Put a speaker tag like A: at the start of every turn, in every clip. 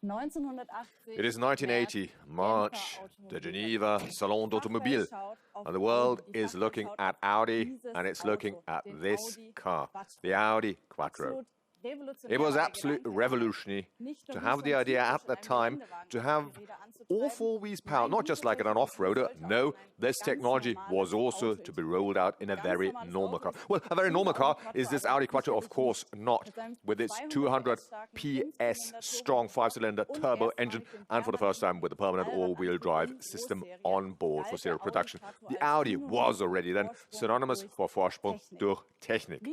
A: It is 1980, March, the Geneva Salon d'Automobile, and the world is looking at Audi, and it's looking at this car, the Audi Quattro. It was absolutely revolutionary to have the idea at the time to have all four wheels power, not just like an off-roader. No, this technology was also to be rolled out in a very normal car. Well, a very normal car is this Audi Quattro, of course not, with its 200 PS strong 5-cylinder turbo engine, and for the first time with a permanent all-wheel drive system on board for serial production. The Audi was already then synonymous for Vorsprung durch Technik.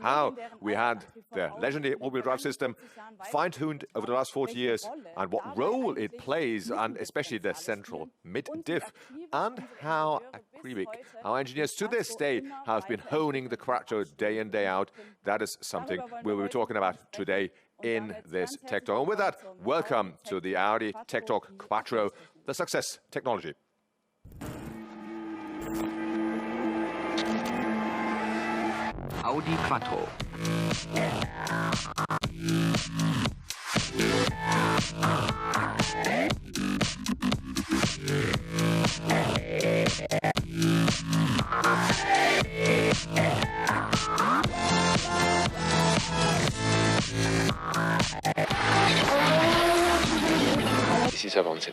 A: How we had the legendary all-wheel drive system fine-tuned over the last 40 years, and what role it plays, and especially the central mid-diff, and how acribic our engineers to this day have been honing the Quattro day in, day out. That is something we will be talking about today in this Tech Talk. And with that, welcome to the Audi Tech Talk Quattro, the success technology.
B: Audi Quattro.
C: This is avancé.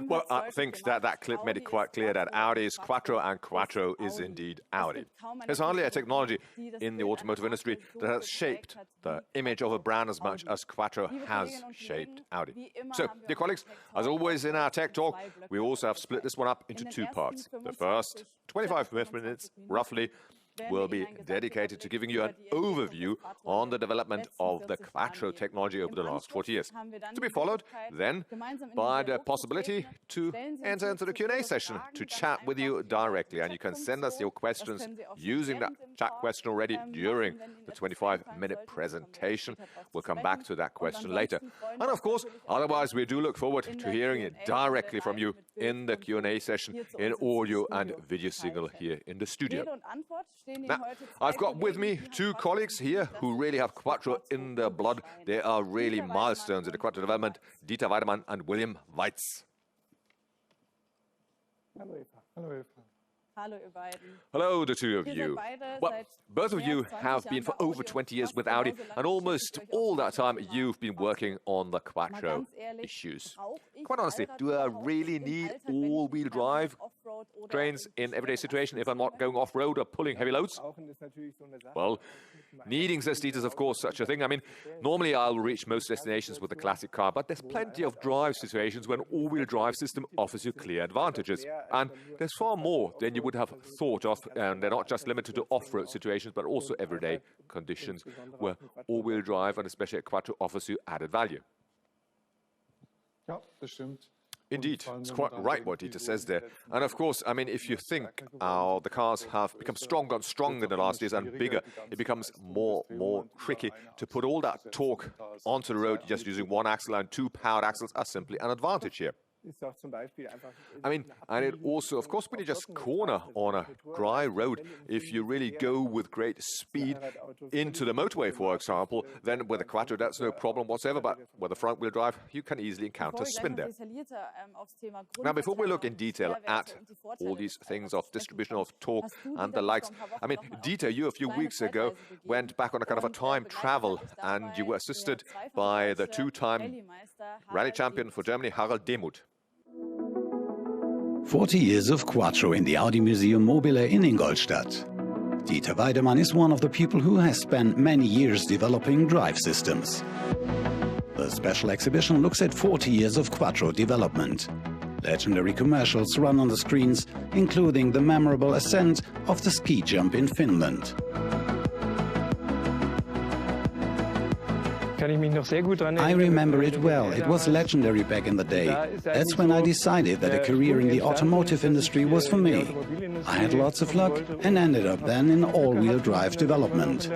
A: Well, I think that clip made it quite clear that Audi is Quattro and Quattro is indeed Audi. There's hardly a technology in the automotive industry that has shaped the image of a brand as much as Quattro has shaped Audi. So, dear colleagues, as always in our Tech Talk, we also have split this one up into two parts. The first 25 minutes, roughly, will be dedicated to giving you an overview on the development of the Quattro technology over the last 40 years. To be followed then by the possibility to enter into the Q&A session to chat with you directly. And you can send us your questions using that chat question already during the 25-minute presentation. We'll come back to that question later. And of course, otherwise, we do look forward to hearing it directly from you in the Q&A session in audio and video signal here in the studio. Now, I've got with me two colleagues here who really have Quattro in their blood. They are really milestones in the Quattro development, Dieter Weidemann and William Weitz.
D: Hello, Eva. Hello, Eva.
A: Hello, the two of you. Well, both of you have been for over 20 years with Audi, and almost all that time you've been working on the Quattro issues. Quite honestly, do I really need all-wheel drive trains in everyday situation if I'm not going off-road or pulling heavy loads? Well, needing, says Dieter, is of course such a thing. I mean, normally I'll reach most destinations with a classic car, but there's plenty of drive situations when all-wheel drive system offers you clear advantages. And there's far more than you would have thought of, and they're not just limited to off-road situations, but also everyday conditions where all-wheel drive, and especially a Quattro, offers you added value. Indeed, it's quite right what Dieter says there. And of course, I mean, if you think the cars have become stronger and stronger in the last years and bigger, it becomes more tricky to put all that torque onto the road just using one axle, and two powered axles are simply an advantage here. I mean, and it also, of course, when you just corner on a dry road, if you really go with great speed into the motorway, for example, then with a Quattro, that's no problem whatsoever. But with a front-wheel drive, you can easily encounter spin there. Now, before we look in detail at all these things of distribution of torque and the likes, I mean, Dieter, you a few weeks ago went back on a kind of a time travel, and you were assisted by the two-time rally champion for Germany, Harald Demuth.
D: 40 years of Quattro in the Audi Museum Mobile in Ingolstadt. Dieter Weidemann is one of the people who has spent many years developing drive systems. The special exhibition looks at 40 years of Quattro development. Legendary commercials run on the screens, including the memorable ascent of the ski jump in Finland. I remember it well. It was legendary back in the day. That's when I decided that a career in the automotive industry was for me. I had lots of luck and ended up then in all-wheel drive development.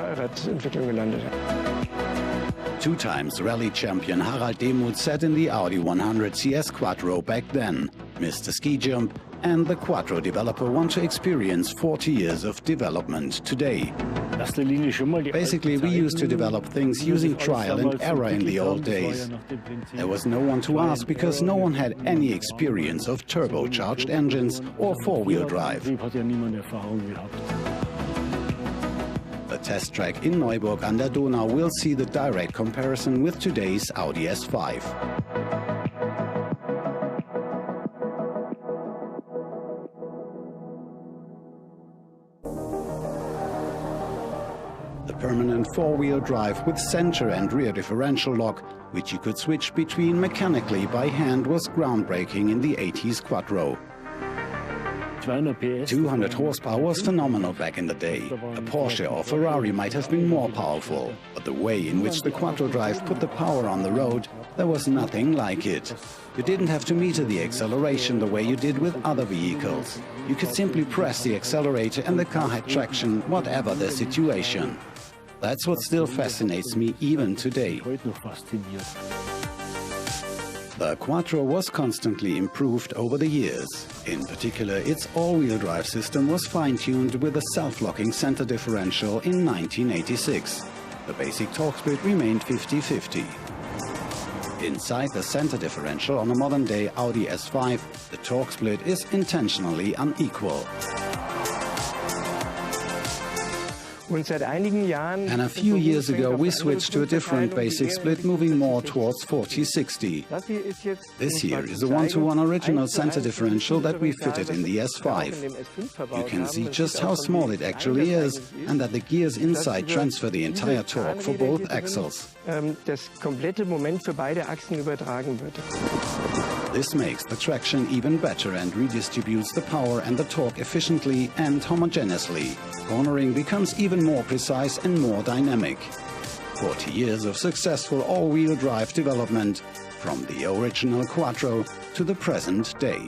D: 2 times rally champion Harald Demuth sat in the Audi 100 CS Quattro back then, missed the ski jump, and the Quattro developer want to experience 40 years of development today. Basically, we used to develop things using trial and error in the old days. There was no one to ask because no one had any experience of turbocharged engines or four-wheel drive. The test track in Neuburg an der Donau will see the direct comparison with today's Audi S5. The permanent four-wheel drive with center and rear differential lock, which you could switch between mechanically by hand, was groundbreaking in the 80s Quattro. 200 horsepower was phenomenal back in the day. A Porsche or Ferrari might have been more powerful, but the way in which the Quattro drive put the power on the road, there was nothing like it. You didn't have to meter the acceleration the way you did with other vehicles. You could simply press the accelerator and the car had traction, whatever the situation. That's what still fascinates me even today. The Quattro was constantly improved over the years. In particular, its all-wheel drive system was fine-tuned with a self-locking center differential in 1986. The basic torque split remained 50-50. Inside the center differential on a modern-day Audi S5, the torque split is intentionally unequal. And a few years ago we switched to a different basic split, moving more towards 40-60. This here is a 1-to-1 original center differential that we fitted in the S5. You can see just how small it actually is, and that the gears inside transfer the entire torque for both axles. This makes the traction even better and redistributes the power and the torque efficiently and homogeneously. Cornering becomes even more precise and more dynamic. 40 years of successful all-wheel drive development, from the original Quattro to the present day.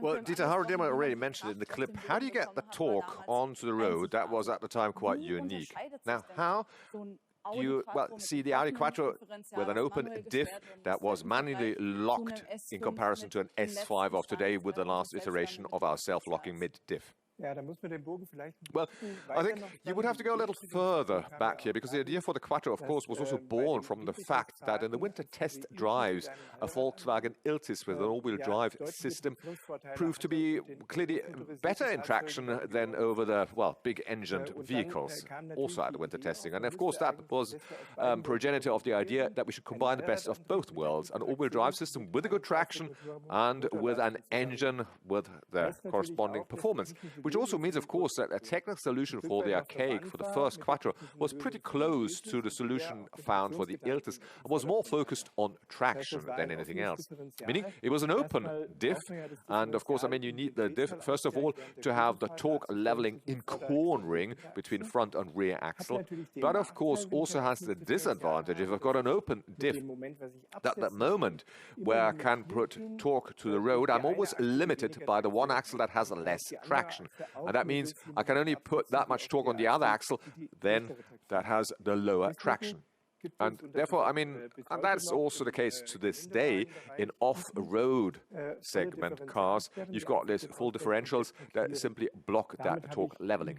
A: Well, Dieter Harald Demuth already mentioned it in the clip. How do you get the torque onto the road? That was at the time quite unique. Now, how you see the Audi Quattro with an open diff that was manually locked in comparison to an S5 of today with the last iteration of our self-locking mid-diff. Well, I think you would have to go a little further back here, because the idea for the Quattro, of course, was also born from the fact that in the winter test drives, a Volkswagen Iltis with an all-wheel drive system proved to be clearly better in traction than over the, big engined vehicles, also at the winter testing. And of course, that was progenitor of the idea that we should combine the best of both worlds, an all-wheel drive system with a good traction and with an engine with the corresponding performance. Which also means, of course, that a technical solution for the archaic, for the first Quattro, was pretty close to the solution found for the Iltis, and was more focused on traction than anything else. Meaning, it was an open diff, and of course, you need the diff, first of all, to have the torque leveling in cornering between front and rear axle, but of course, also has the disadvantage, if I've got an open diff, that moment where I can put torque to the road, I'm always limited by the one axle that has less traction. And that means I can only put that much torque on the other axle, then that has the lower traction. And therefore, I mean, and that's also the case to this day in off-road segment cars. You've got these full differentials that simply block that torque leveling,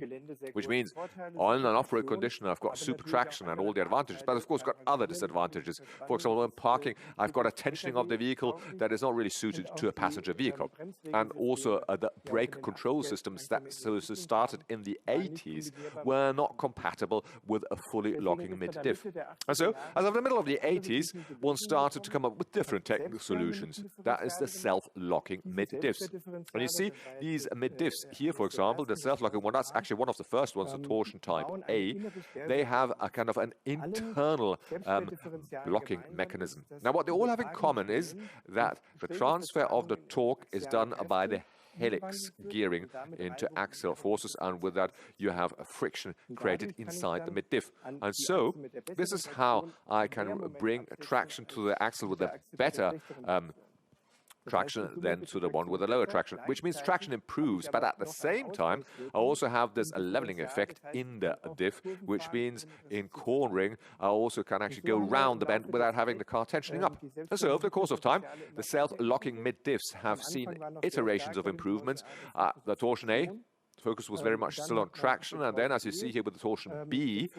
A: which means on an off-road condition, I've got super traction and all the advantages, but of course got other disadvantages. For example, when parking, I've got a tensioning of the vehicle that is not really suited to a passenger vehicle. And also the brake control systems that started in the 80s were not compatible with a fully locking mid-diff. And so, as of the middle of the 80s, one started to come up with different technical solutions. That is the self-locking mid-diffs. And you see these mid-diffs here, for example, the self-locking one, that's actually one of the first ones, the torsion type A. They have a kind of an internal locking mechanism. Now, what they all have in common is that the transfer of the torque is done by the helix gearing into axial forces, and with that you have a friction created inside the mid-diff. And so this is how I can bring traction to the axle with a better traction than to the one with a lower traction, which means traction improves, but at the same time I also have this leveling effect in the diff, which means in cornering I also can actually go round the bend without having the car tensioning up. And so over the course of time, the self-locking mid-diffs have seen iterations of improvements. The torsion A focus was very much still on traction, and then, as you see here with the torsion B,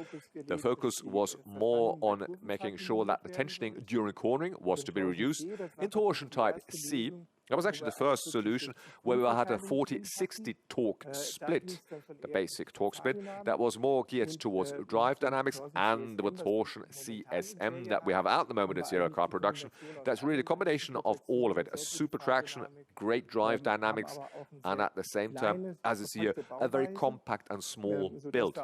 A: the focus was more on making sure that the tensioning during cornering was to be reduced. In torsion type C, that was actually the first solution where we had a 40-60 torque split, the basic torque split, that was more geared towards drive dynamics, and with torsion CSM that we have at the moment in serial car production. That's really a combination of all of it, a super traction, great drive dynamics, and at the same time, as you see here, a very compact and small build.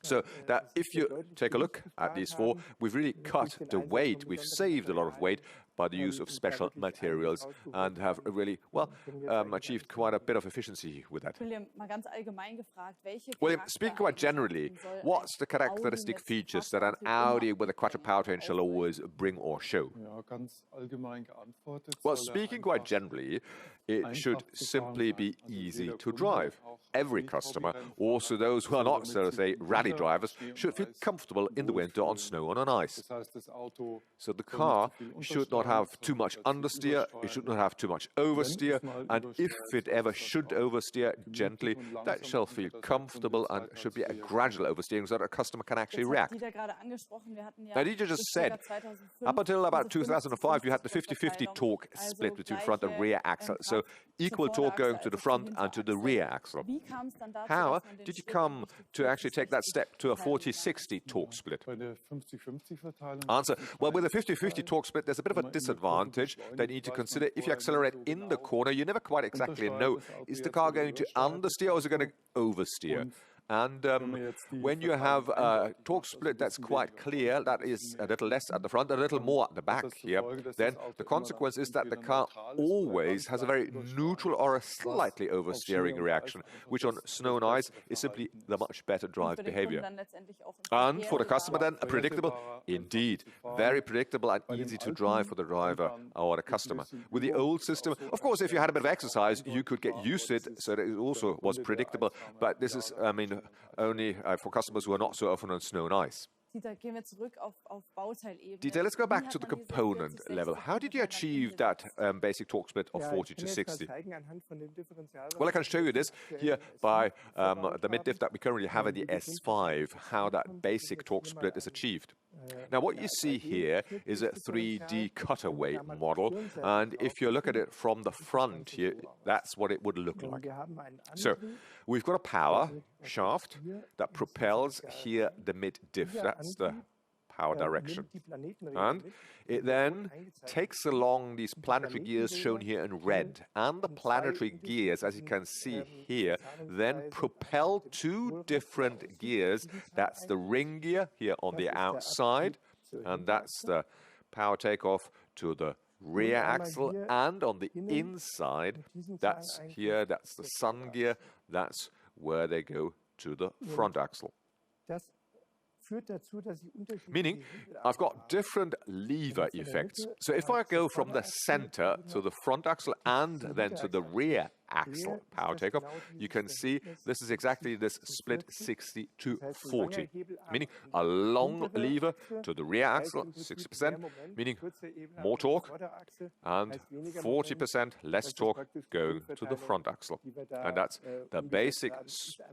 A: So that if you take a look at these four, we've really cut the weight, we've saved a lot of weight by the use of special materials, and have really, well, achieved quite a bit of efficiency with that. William, speaking quite generally, what's the characteristic features that an Audi with a Quattro powertrain shall always bring or show? Well, speaking quite generally, it should simply be easy to drive. Every customer, also those who are not, so to say, rally drivers, should feel comfortable in the winter on snow and on ice. So the car should not have too much understeer, it should not have too much oversteer, and if it ever should oversteer gently, that shall feel comfortable and should be a gradual oversteering so that a customer can actually react. Now, Dieter just said, up until about 2005, you had the 50-50 torque split between front and rear axle, so equal torque going to the front and to the rear axle. How did you come to actually take that step to a 40-60 torque split? Answer, well, with a 50-50 torque split, there's a bit of a disadvantage that you need to consider. If you accelerate in the corner, you never quite exactly know, is the car going to understeer or is it going to oversteer? And when you have a torque split that's quite clear, that is a little less at the front, a little more at the back here, then the consequence is that the car always has a very neutral or a slightly oversteering reaction, which on snow and ice is simply the much better drive behavior. And for the customer then, predictable, indeed, very predictable and easy to drive for the driver or the customer. With the old system, of course, if you had a bit of exercise, you could get used to it, so that it also was predictable, but this is, I mean, only for customers who are not so often on snow and ice. Dieter, let's go back to the component level. How did you achieve that basic torque split of 40-60? Well, I can show you this here by the mid-diff that we currently have in the S5, how that basic torque split is achieved. Now, what you see here is a 3D cutaway model, and if you look at it from the front here, that's what it would look like. So, we've got a power shaft that propels here the mid-diff. That's the power direction. And it then takes along these planetary gears shown here in red. And the planetary gears, as you can see here, then propel two different gears. That's the ring gear here on the outside, and that's the power takeoff to the rear axle, and on the inside, that's here, that's the sun gear, that's where they go to the front axle. Meaning, I've got different lever effects. So if I go from the center to the front axle and then to the rear axle power takeoff, you can see this is exactly this split 60-40, meaning a long lever to the rear axle, 60%, meaning more torque, and 40% less torque going to the front axle. And that's the basic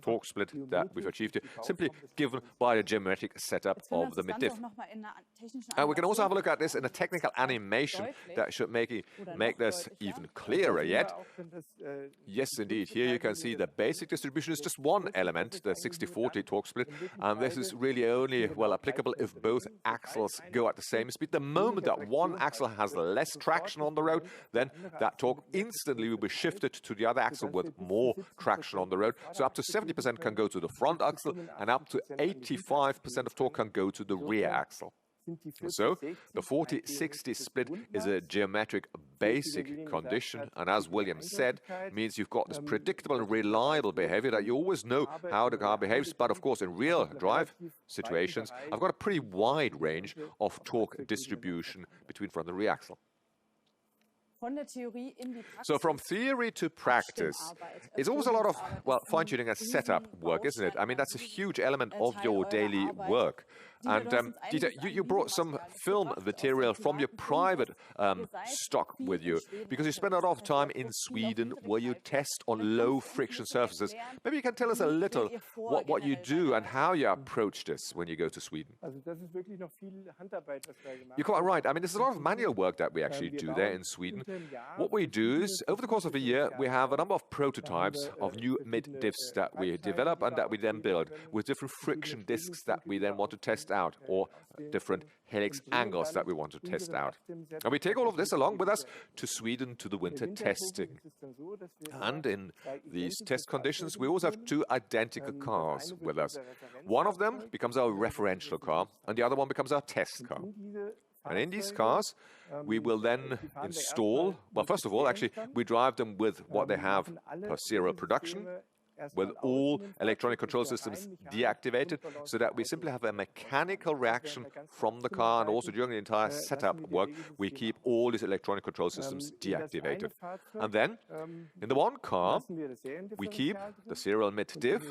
A: torque split that we've achieved here, simply given by the geometric setup of the mid-diff. And we can also have a look at this in a technical animation that should make this even clearer yet. Yes, indeed. Here you can see the basic distribution is just one element, the 60-40 torque split, and this is really only, well, applicable if both axles go at the same speed. The moment that one axle has less traction on the road, then that torque instantly will be shifted to the other axle with more traction on the road. So up to 70% can go to the front axle, and up to 85% of torque can go to the rear axle. So the 40-60 split is a geometric basic condition, and as William said, means you've got this predictable and reliable behavior that you always know how the car behaves. But of course, in real drive situations, I've got a pretty wide range of torque distribution between front and rear axle. So from theory to practice, it's always a lot of, well, fine-tuning and setup work, isn't it? I mean, that's a huge element of your daily work. And Dieter, you brought some film material from your private stock with you, because you spend a lot of time in Sweden where you test on low-friction surfaces. Maybe you can tell us a little what you do and how you approach this when you go to Sweden. You're quite right. I mean, there's a lot of manual work that we actually do there in Sweden. What we do is, over the course of a year, we have a number of prototypes of new mid-diffs that we develop and that we then build, with different friction discs that we then want to test out, or different helix angles that we want to test out. And we take all of this along with us to Sweden to the winter testing. And in these test conditions, we always have two identical cars with us. One of them becomes our referential car, and the other one becomes our test car. And in these cars, we will then install, well, first of all, actually, we drive them with what they have per serial production, with all electronic control systems deactivated, so that we simply have a mechanical reaction from the car, and also during the entire setup work, we keep all these electronic control systems deactivated. And then, in the one car, we keep the serial mid-diff,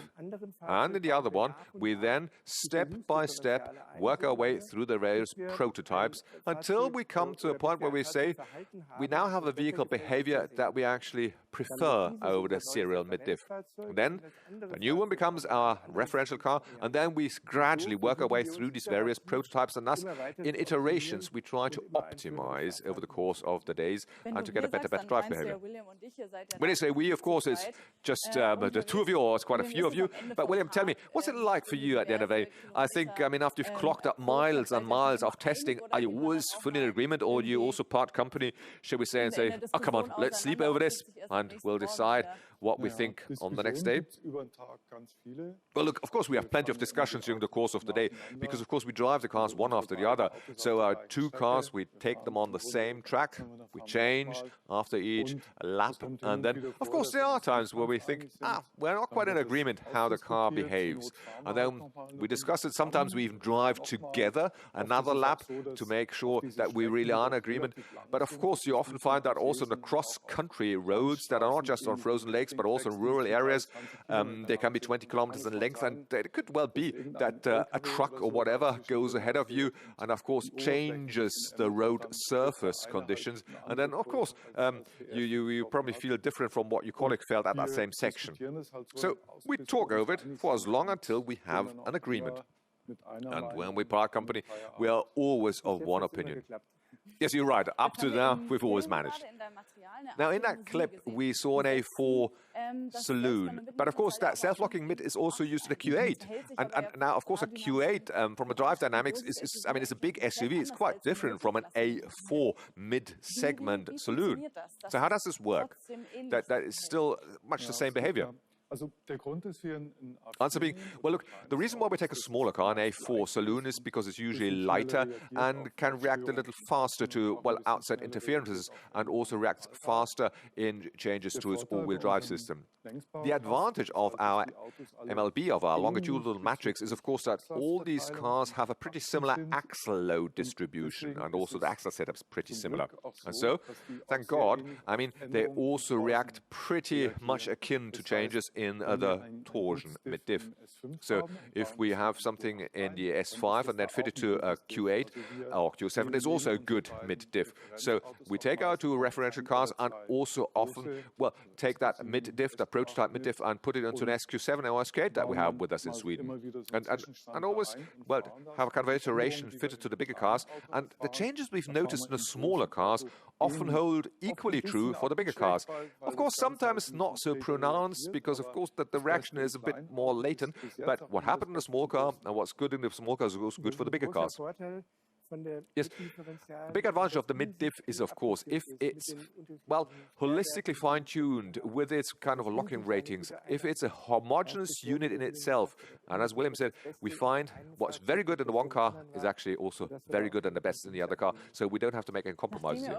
A: and in the other one, we then, step by step, work our way through the various prototypes until we come to a point where we say, we now have a vehicle behavior that we actually prefer over the serial mid-diff. Then the new one becomes our referential car, and then we gradually work our way through these various prototypes, and thus in iterations we try to optimize over the course of the days and to get a better drive behavior. When I say we, of course, it's just the two of you, or it's quite a few of you. But William, tell me, what's it like for you at the end of the day? I think, I mean, after you've clocked up miles and miles of testing, are you always fully in agreement, or do you also part company, shall we say, and say, oh, come on, let's sleep over this and we'll decide what we think on the next day? Well, look, of course, we have plenty of discussions during the course of the day, because, of course, we drive the cars one after the other. So our two cars, we take them on the same track, we change after each lap, and then, of course, there are times where we think, we're not quite in agreement how the car behaves. And then we discuss it. Sometimes we even drive together another lap to make sure that we really are in agreement. But, of course, you often find that also in the cross-country roads that are not just on frozen lakes, but also in rural areas. They can be 20 kilometers in length, and it could well be that a truck or whatever goes ahead of you and, of course, changes the road surface conditions. And then, of course, you probably feel different from what your colleague felt at that same section. So we talk over it for as long until we have an agreement. And when we part company, we are always of one opinion. Yes, you're right. Up to now, we've always managed. Now, in that clip, we saw an A4 saloon. But, of course, that self-locking mid is also used in a Q8. And now, of course, a Q8, from a drive dynamics, I mean, it's a big SUV. It's quite different from an A4 mid-segment saloon. So how does this work? That is still much the same behavior. Answer being, well, look, the reason why we take a smaller car, an A4 saloon, is because it's usually lighter and can react a little faster to, well, outside interferences and also reacts faster in changes to its all-wheel drive system. The advantage of our MLB, of our longitudinal matrix, is, of course, that all these cars have a pretty similar axle load distribution, and also the axle setup is pretty similar. And so, thank God, I mean, they also react pretty much akin to changes in the torsion mid-diff. So if we have something in the S5 and then fit it to a Q8 or Q7, there's also a good mid-diff. So we take our two referential cars and also often, well, take that mid-diff, the prototype mid-diff, and put it into an SQ7 or SQ8 that we have with us in Sweden. And always, well, have a kind of iteration fitted to the bigger cars. And the changes we've noticed in the smaller cars often hold equally true for the bigger cars. Of course, sometimes not so pronounced because, of course, that the reaction is a bit more latent. But what happened in the small car and what's good in the small cars is also good for the bigger cars. Yes, the big advantage of the mid-diff is, of course, if it's, well, holistically fine-tuned with its kind of locking ratings, if it's a homogeneous unit in itself, and as William said, we find what's very good in the one car is actually also very good and the best in the other car, so we don't have to make any compromises here.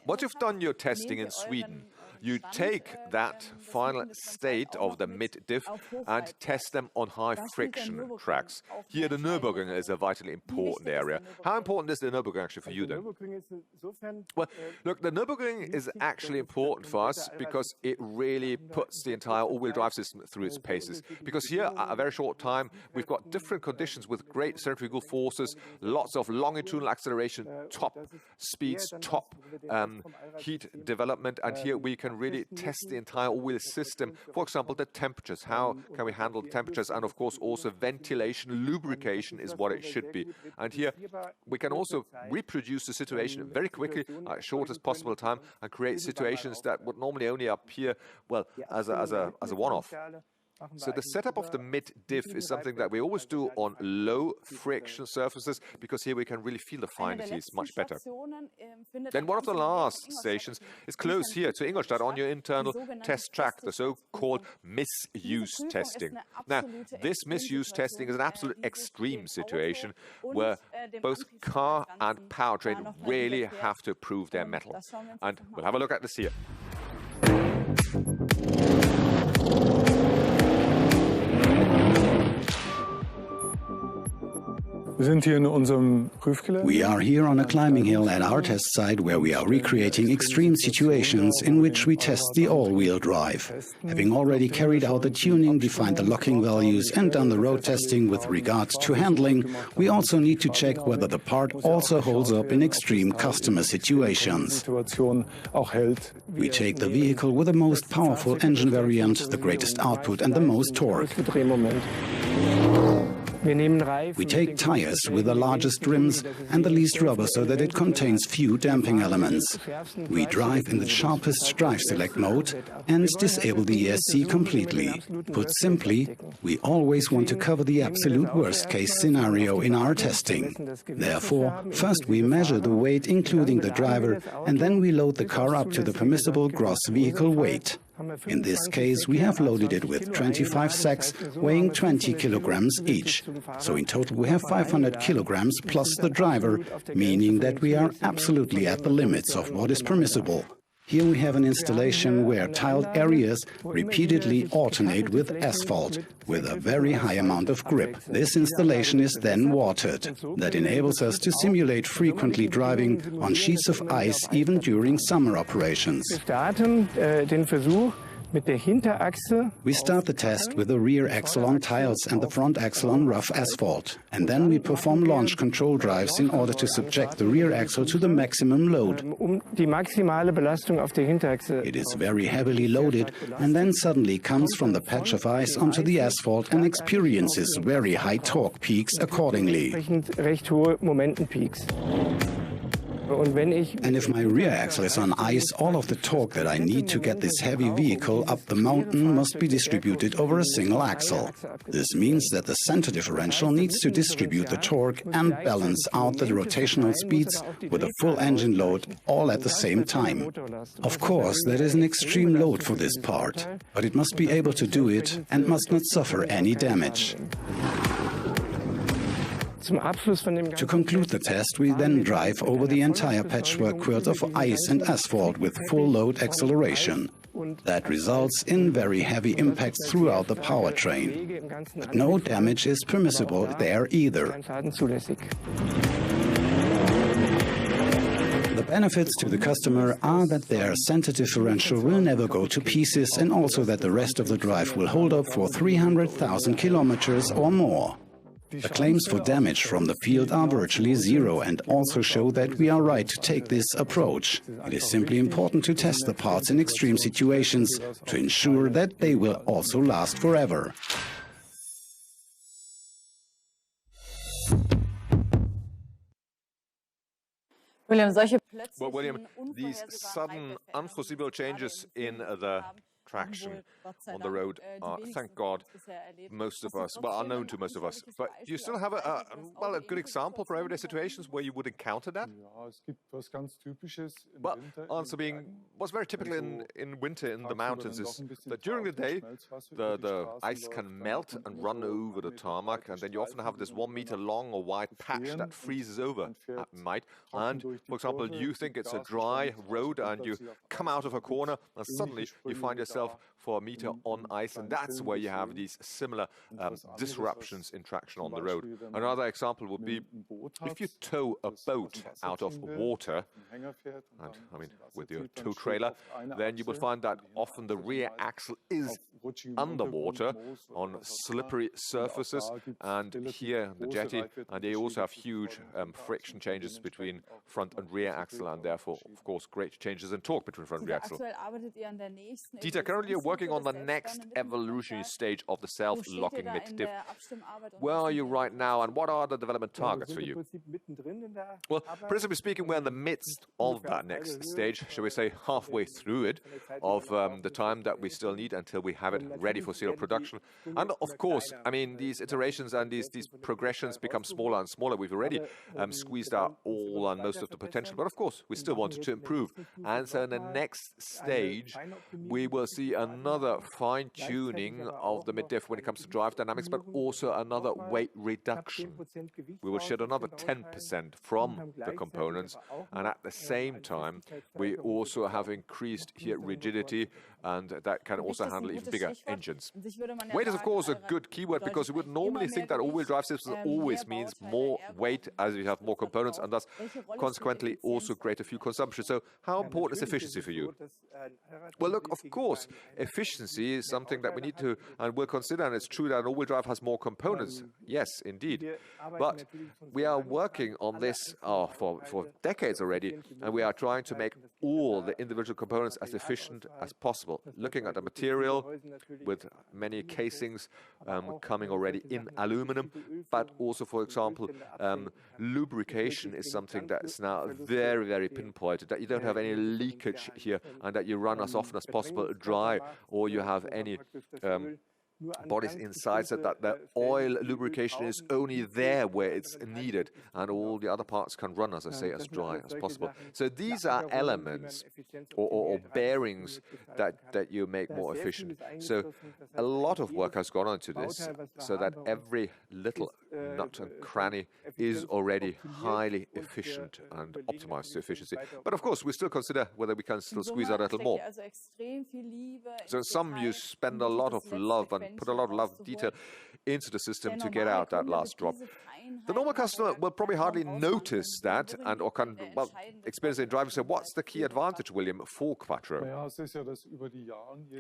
A: Once you've done your testing in Sweden, you take that final state of the mid-diff and test them on high-friction tracks. Here, the Nürburgring is a vitally important area. How important is the Nürburgring actually for you then? Well, look, the Nürburgring is actually important for us because it really puts the entire all-wheel drive system through its paces. Because here, at a very short time, we've got different conditions with great centrifugal forces, lots of longitudinal acceleration, top speeds, top heat development, and here we can really test the entire all-wheel system. For example, the temperatures. How can we handle the temperatures? And of course, also ventilation, lubrication is what it should be. And here we can also reproduce the situation very quickly at shortest possible time and create situations that would normally only appear, well, as a one-off. So the setup of the mid-diff is something that we always do on low friction surfaces because here we can really feel the finities much better. Then one of the last stations is close here to Ingolstadt on your internal test track, the so-called misuse testing. Now, this misuse testing is an absolute extreme situation where both car and powertrain really have to prove their mettle. And we'll have a look at this here.
D: We are here on a climbing hill at our test site where we are recreating extreme situations in which we test the all-wheel drive. Having already carried out the tuning, defined the locking values and done the road testing with regards to handling, we also need to check whether the part also holds up in extreme customer situations. We take the vehicle with the most powerful engine variant, the greatest output and the most torque. We take tires with the largest rims and the least rubber so that it contains few damping elements. We drive in the sharpest drive select mode and disable the ESC completely. Put simply, we always want to cover the absolute worst case scenario in our testing. Therefore, first we measure the weight including the driver and then we load the car up to the permissible gross vehicle weight. In this case, we have loaded it with 25 sacks weighing 20 kilograms each. So in total we have 500 kilograms plus the driver, meaning that we are absolutely at the limits of what is permissible. Here we have an installation where tiled areas repeatedly alternate with asphalt, with a very high amount of grip. This installation is then watered. That enables us to simulate frequently driving on sheets of ice even during summer operations. We start the test with the rear axle on tiles and the front axle on rough asphalt. And then we perform launch control drives in order to subject the rear axle to the maximum load. It is very heavily loaded and then suddenly comes from the patch of ice onto the asphalt and experiences very high torque peaks accordingly. And if my rear axle is on ice, all of the torque that I need to get this heavy vehicle up the mountain must be distributed over a single axle. This means that the center differential needs to distribute the torque and balance out the rotational speeds with a full engine load all at the same time. Of course, that is an extreme load for this part, but it must be able to do it and must not suffer any damage. To conclude the test, we then drive over the entire patchwork quilt of ice and asphalt with full load acceleration. That results in very heavy impacts throughout the powertrain. But no damage is permissible there either. The benefits to the customer are that their center differential will never go to pieces, and also that the rest of the drive will hold up for 300,000 kilometers or more. The claims for damage from the field are virtually zero and also show that we are right to take this approach. It is simply important to test the parts in extreme situations to ensure that they will also last forever.
A: Well, William, these sudden, unforeseeable changes in the traction on the road are, thank God, most of us, well, unknown to most of us. But do you still have a good example for everyday situations where you would encounter that? Well, answer being, what's very typical in winter in the mountains is that during the day, the ice can melt and run over the tarmac, and then you often have this 1 meter long or wide patch that freezes over at night. And, for example, you think it's a dry road and you come out of a corner and suddenly you find yourself for a meter on ice, and that's where you have these similar disruptions in traction on the road. Another example would be if you tow a boat out of water, and I mean with your tow trailer, then you will find that often the rear axle is underwater on slippery surfaces, and here the jetty, and they also have huge friction changes between front and rear axle, and therefore, of course, great changes in torque between front and rear axle. Dieter, currently you're working on the next evolutionary stage of the self-locking mid-diff. Where are you right now, and what are the development targets for you? Well, principally speaking, we're in the midst of that next stage, shall we say halfway through it, of the time that we still need until we have it ready for serial production. And of course, I mean, these iterations and these progressions become smaller and smaller. We've already squeezed out all and most of the potential, but of course, we still wanted to improve. And so in the next stage, we will see another fine-tuning of the mid-diff when it comes to drive dynamics, but also another weight reduction. We will shed another 10% from the components, and at the same time, we also have increased here rigidity, and that can also handle even bigger engines. Weight is, of course, a good keyword, because you would normally think that all-wheel drive systems always means more weight as you have more components, and thus consequently also greater fuel consumption. So how important is efficiency for you? Well, look, of course, efficiency is something that we need to and will consider, and it's true that all-wheel drive has more components. Yes, indeed. But we are working on this for decades already, and we are trying to make all the individual components as efficient as possible. Looking at the material with many casings coming already in aluminum, but also, for example, lubrication is something that is now very, very pinpointed, that you don't have any leakage here and that you run as often as possible dry, or you have any bodies inside, so that the oil lubrication is only there where it's needed, and all the other parts can run, as I say, as dry as possible. So these are elements or bearings that you make more efficient. So a lot of work has gone into this, so that every little nut and cranny is already highly efficient and optimized to efficiency. But of course, we still consider whether we can still squeeze out a little more. So some you spend a lot of love and put a lot of love and detail into the system to get out that last drop. The normal customer will probably hardly notice that, and or can, well, experience it in driving. So what's the key advantage, William, for Quattro?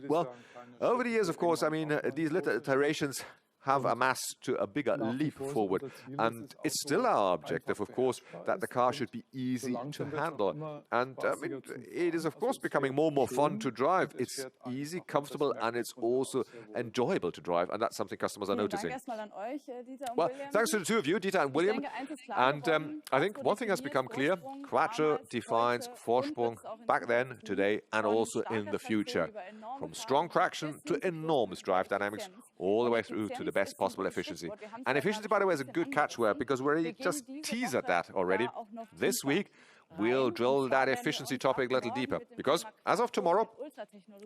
A: Well, over the years, of course, I mean, these little iterations have amassed to a bigger leap forward. And it's still our objective, of course, that the car should be easy to handle. And it is, of course, becoming more and more fun to drive. It's easy, comfortable, and it's also enjoyable to drive. And that's something customers are noticing. Well, thanks to the two of you, Dieter and William. And I think one thing has become clear. Quattro defines Vorsprung back then, today, and also in the future. From strong traction to enormous drive dynamics, all the way through to the best possible efficiency. And efficiency, by the way, is a good catchword because we already just teased at that already. This week, we'll drill that efficiency topic a little deeper because as of tomorrow,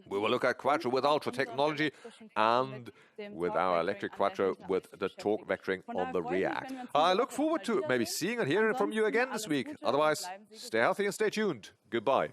A: we will look at Quattro with ultra technology and with our electric Quattro with the torque vectoring on the rear. I look forward to maybe seeing and hearing from you again this week. Otherwise, stay healthy and stay tuned. Goodbye.